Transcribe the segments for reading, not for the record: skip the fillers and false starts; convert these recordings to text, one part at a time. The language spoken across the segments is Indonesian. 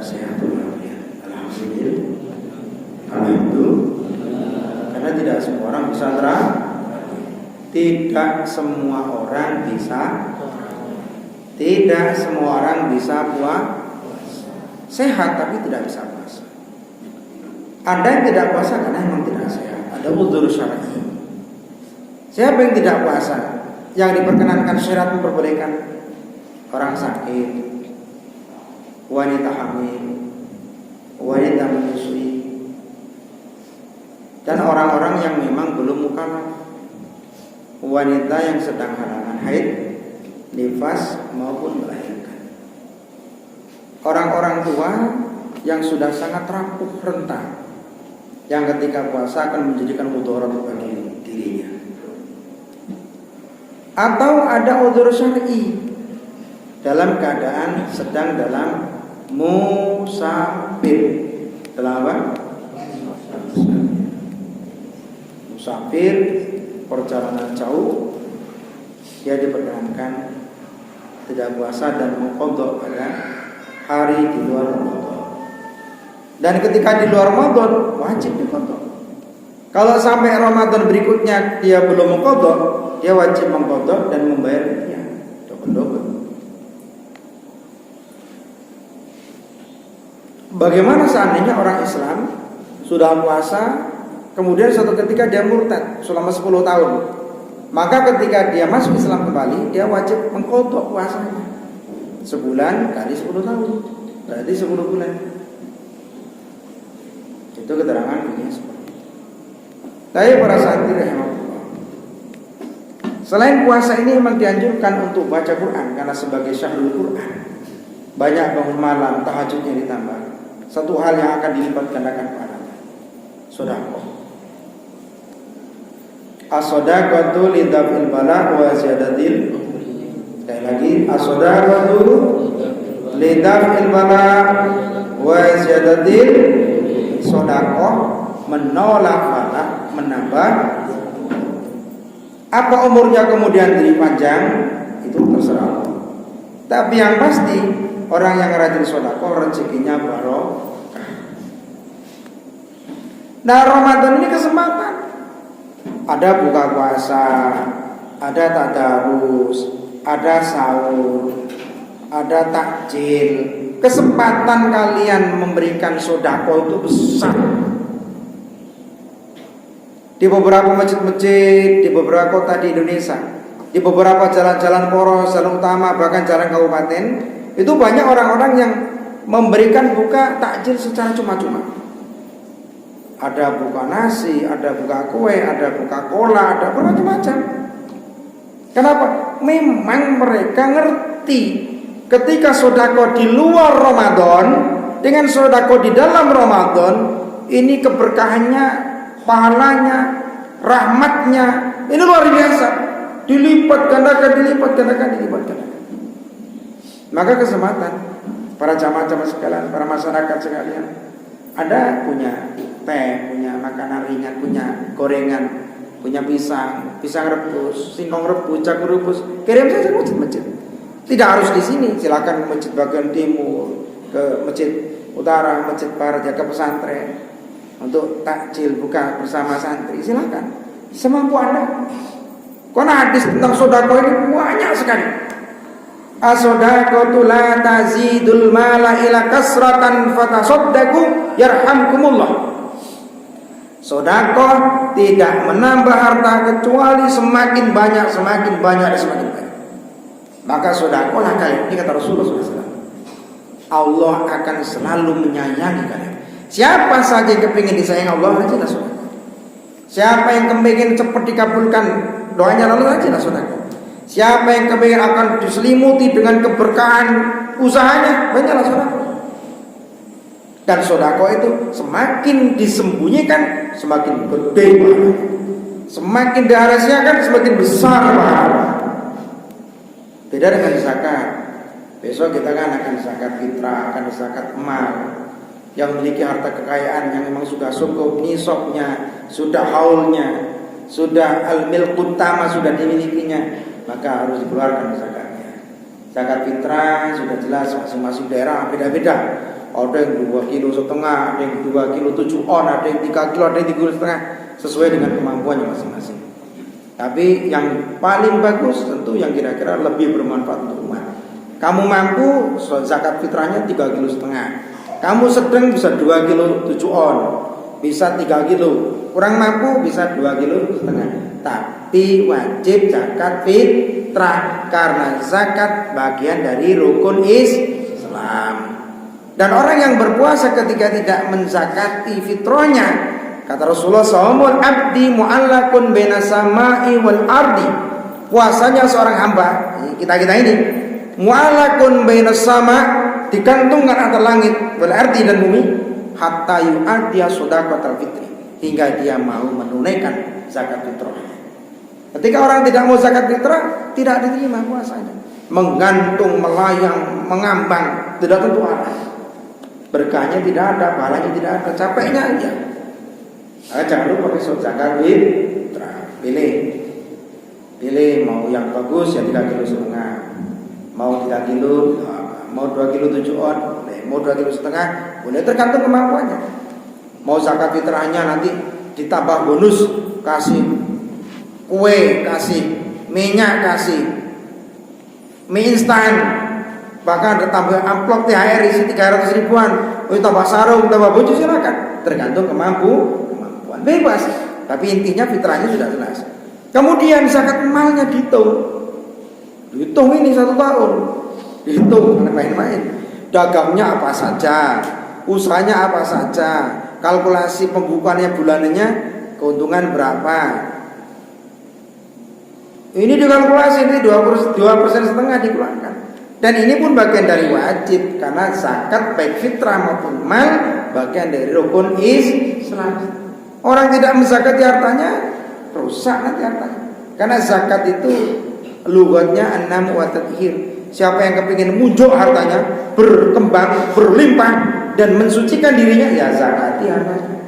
sehat walafiat. Alhamdulillah. Alhamdulillah. Karena tidak semua orang bisa tidak semua orang bisa puasa. Sehat tapi tidak bisa puasa. Ada yang tidak puasa karena memang tidak sehat. Ada udzur syar'i. Siapa yang tidak puasa? Yang diperkenankan syariat memperbolehkan orang sakit, wanita hamil, wanita menyusui, dan orang-orang yang memang belum mukallaf, wanita yang sedang halangan haid, nifas maupun melahirkan. Orang-orang tua yang sudah sangat rapuh renta, yang ketika puasa akan menjadikan mudarat bagi dirinya. Atau ada udzur syar'i dalam keadaan sedang dalam musafir. Dalam apa? Musafir, perjalanan jauh, dia diperkenankan tidak puasa dan mengqadha pada hari di luar Ramadan. Dan ketika di luar Ramadan wajib diqadha. Kalau sampai Ramadan berikutnya dia belum mengqadha, dia wajib mengqadha dan membayar fidyah double-double. Bagaimana seandainya orang Islam sudah puasa, kemudian suatu ketika dia murtad selama 10 tahun, maka ketika dia masuk Islam kembali, dia wajib mengqadha puasanya sebulan kali 10 tahun, berarti 10 bulan. Itu keterangan ini seperti itu. Tapi para santri rahimahullah, selain puasa ini memang dianjurkan untuk baca Quran, karena sebagai syahrul Quran banyak bangun malam, tahajudnya ditambah. Satu hal yang akan dilipat gandakan pahalanya, sedekah. As-shadaqatu lidaf'il bala wa ziyadatil. Sekali lagi, as-shadaqatu lidaf'il bala wa ziyadatil. Sedekah menolak bala, menambah. Apa umurnya kemudian dipanjang, itu terserah. Tapi yang pasti orang yang rajin sedekah rezekinya barokah. Nah, Ramadan ini kesempatan. Ada buka puasa, ada tadarus, ada sahur, ada takjil. Kesempatan kalian memberikan sedekah itu besar. Di beberapa masjid-masjid, di beberapa kota di Indonesia, di beberapa jalan-jalan poros, jalan utama, bahkan jalan kabupaten, itu banyak orang-orang yang memberikan buka takjil secara cuma-cuma. Ada buka nasi, ada buka kue, ada buka cola, ada macam-macam. Kenapa? Memang mereka ngerti ketika sedekah di luar Ramadan dengan sedekah di dalam Ramadan, ini keberkahannya, pahalanya, rahmatnya, ini luar biasa. Dilipat gandakan. Maka kesempatan para jamaah-jamaah sekalian, para masyarakat sekalian, ada punya teh, punya makanan ringan, punya gorengan, punya pisang rebus, singkong rebus, jagung rebus, kirim saja ke masjid-masjid. Tidak harus di sini, silakan ke masjid bagian timur, ke masjid utara, masjid barat, ya ke pesantren untuk takjil buka bersama santri, silakan semampu Anda. Karena hadis tentang sedekah ini banyak sekali. As-shadaqatu la tazidul mala ila kasratan fatasaddaqu yarhamkumullah. Sedekah tidak menambah harta kecuali semakin banyak. Maka sedekahlah kalian. Ini kata Rasulullah SAW. Allah akan selalu menyayangi kalian. Siapa saja yang kepingin disayang Allah, rajinlah sedekah. Siapa yang kepingin cepat dikabulkan doanya, lalu rajinlah sedekah. Siapa yang kepingin akan diselimuti dengan keberkahan usahanya, banyaklah sedekah. Dan sedekah itu semakin disembunyikan, semakin gede pahala. Semakin dirahasiakan, semakin besar pahala. Beda dengan zakat. Besok kita kan akan zakat fitrah, akan zakat mal. Yang memiliki harta kekayaan yang memang sudah cukup nisabnya, sudah haulnya, sudah al-milk utama sudah dimilikinya, maka harus dikeluarkan zakatnya. Zakat fitrah sudah jelas masing-masing daerah beda-beda. Ada yang 2,5 kg, ada yang 2,7 kg, ada yang 3 kg, ada yang 3,5 kg, sesuai dengan kemampuannya masing-masing. Tapi yang paling bagus tentu yang kira-kira lebih bermanfaat untuk umat. Kamu mampu, zakat fitrahnya 3,5 kg. Kamu sedang bisa 2,7 kg, bisa 3 kg. Kurang mampu bisa 2,5 kg. Tapi wajib zakat fitrah karena zakat bagian dari rukun Islam. Dan orang yang berpuasa ketika tidak menzakati fitrahnya, kata Rasulullah, shaumul abdi mu'allakun baina samai wal ardi. Puasanya seorang hamba, kita ini mu'allakun baina sama, digantungkan antara langit wal ardi dan bumi, hatta yu'addiya shadaqatul fitri, hingga dia mau menunaikan zakat fitrah. Ketika orang tidak mau zakat fitrah, tidak diterima puasanya. Menggantung, melayang, mengambang, tidak tentu arah. Berkahnya tidak ada, pahalanya tidak ada, capeknya aja. Jangan lupa pakai zakat fitrah. Pilih mau yang bagus ya 3,5 kg. Mau 3 kilo, mau 2,7 kg, mau 2,5 kg, boleh, tergantung kemampuannya. Mau zakat fitrahnya nanti ditambah bonus, kasih kue, kasih minyak, kasih mie instan, bahkan ada tambah amplop THR isi 300 ribuan, tambah sarung, tambah baju, silakan, tergantung kemampuan, bebas. Tapi intinya fitrahnya sudah jelas. Kemudian zakat malnya dihitung ini 1 tahun, dihitung main-main. Dagangnya apa saja, usahanya apa saja, kalkulasi pembukuannya bulanannya, keuntungan berapa. Ini dikalkulasi, ini 2,5% dikeluarkan. Dan ini pun bagian dari wajib, karena zakat baik fitrah maupun mal bagian dari rukun Islam. Orang tidak menzakati hartanya, rusak nanti hartanya. Karena zakat itu lugatnya anam wa tathhir. Siapa yang kepingin muncul hartanya, berkembang, berlimpah dan mensucikan dirinya, ya zakati hartanya.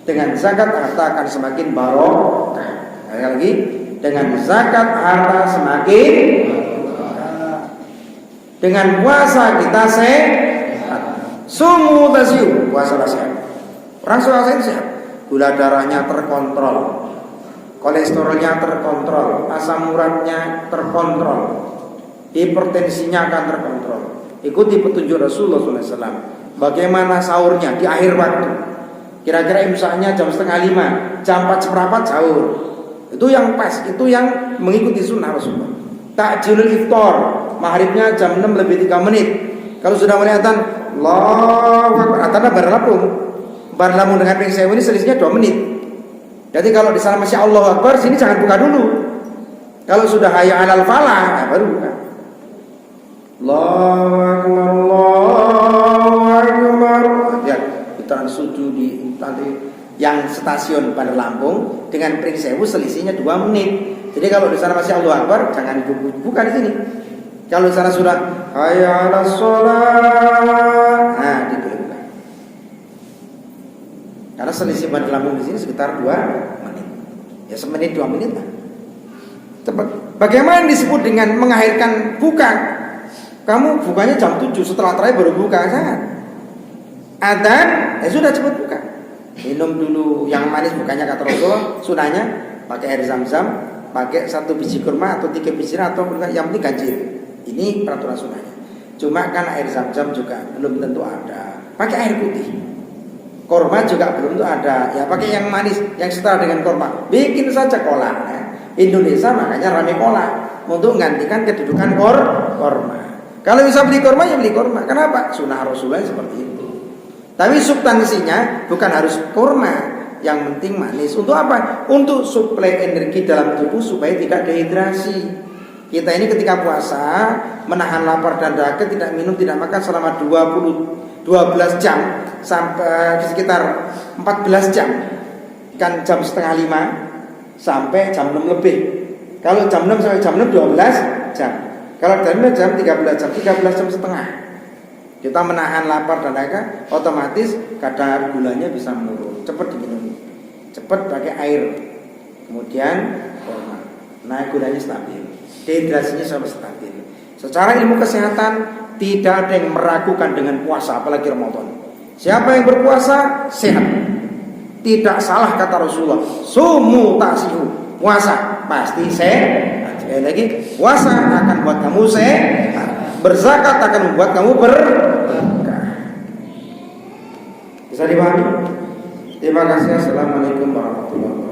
Dengan zakat harta akan semakin barokah. Sekali lagi, dengan zakat harta semakin barokah. Dengan puasa kita sehat. Sumu tasiu, puasa sehat. Orang puasa itu sehat. Gula darahnya terkontrol, kolesterolnya terkontrol, asam uratnya terkontrol, hipertensinya akan terkontrol. Ikuti petunjuk Rasulullah SAW. Bagaimana sahurnya di akhir waktu. Kira-kira imsaknya jam 4:30, jam 4:15 sahur. Itu yang pas, itu yang mengikuti sunnah Rasulullah. Takjilul iftar, maghribnya jam 6 lebih 3 menit. Kalau sudah mulai adzan, Allahu Akbar, adzannya bareng lapung. Bareng lapung dengan ping sewu ini selisihnya 2 menit. Jadi kalau di sana masih Allahu Akbar, sini jangan buka dulu. Kalau sudah hayya 'alal falah, baru buka. Allahu Akbar, Allahu Akbar. Ya, putaran sujud di tadi yang stasiun pada Lampung dengan pring sewu selisihnya 2 menit. Jadi kalau di sana masih Allahu Akbar, jangan buka di sini. Kalau di sana sudah hayya 'alas shalah, nah dibuka. Karena selisih pada Lampung di sini sekitar 2 menit. Ya semenit 2 menit lah. Cepat. Bagaimana disebut dengan mengakhirkan buka? Kamu bukanya jam 7, setelah terakhir baru buka, jangan. Adzan, ya sudah cepat buka. Minum dulu yang manis, bukannya kata Rasulullah, sunahnya pakai air zam-zam, pakai 1 biji kurma atau 3 biji atau yang penting ganjil. Ini peraturan sunahnya. Cuma kan air zam-zam juga belum tentu ada. Pakai air putih. Korma juga belum tentu ada. Ya pakai yang manis, yang setara dengan korma. Bikin saja kolak. Indonesia makanya rame kolak untuk menggantikan kedudukan korma. Kalau bisa beli korma ya beli korma. Kenapa? Sunnah Rasulullah seperti itu. Tapi substansinya bukan harus korma, yang penting manis. Untuk apa? Untuk suplai energi dalam tubuh supaya tidak dehidrasi. Kita ini ketika puasa menahan lapar dan dahaga, tidak minum, tidak makan selama 12 jam sampai sekitar 14 jam. Kan jam 4:30 sampai jam 6 lebih. Kalau jam 6 sampai jam 6 12 jam. Kalau jam 13 jam, 13 jam setengah. Kita menahan lapar dan dahaga, otomatis kadar gulanya bisa menurun. Cepat diminum, cepat pakai air, kemudian naik gulanya stabil, dehidrasinya sama stabil. Secara ilmu kesehatan tidak ada yang meragukan dengan puasa, apalagi Ramadan. Siapa yang berpuasa sehat. Tidak salah kata Rasulullah, sumu tasihu, puasa pasti sehat. Sekali lagi, puasa akan buat kamu sehat. Berzakat akan membuat kamu berkah. Bisa dipahami? Terima kasih. Assalamualaikum warahmatullahi wabarakatuh.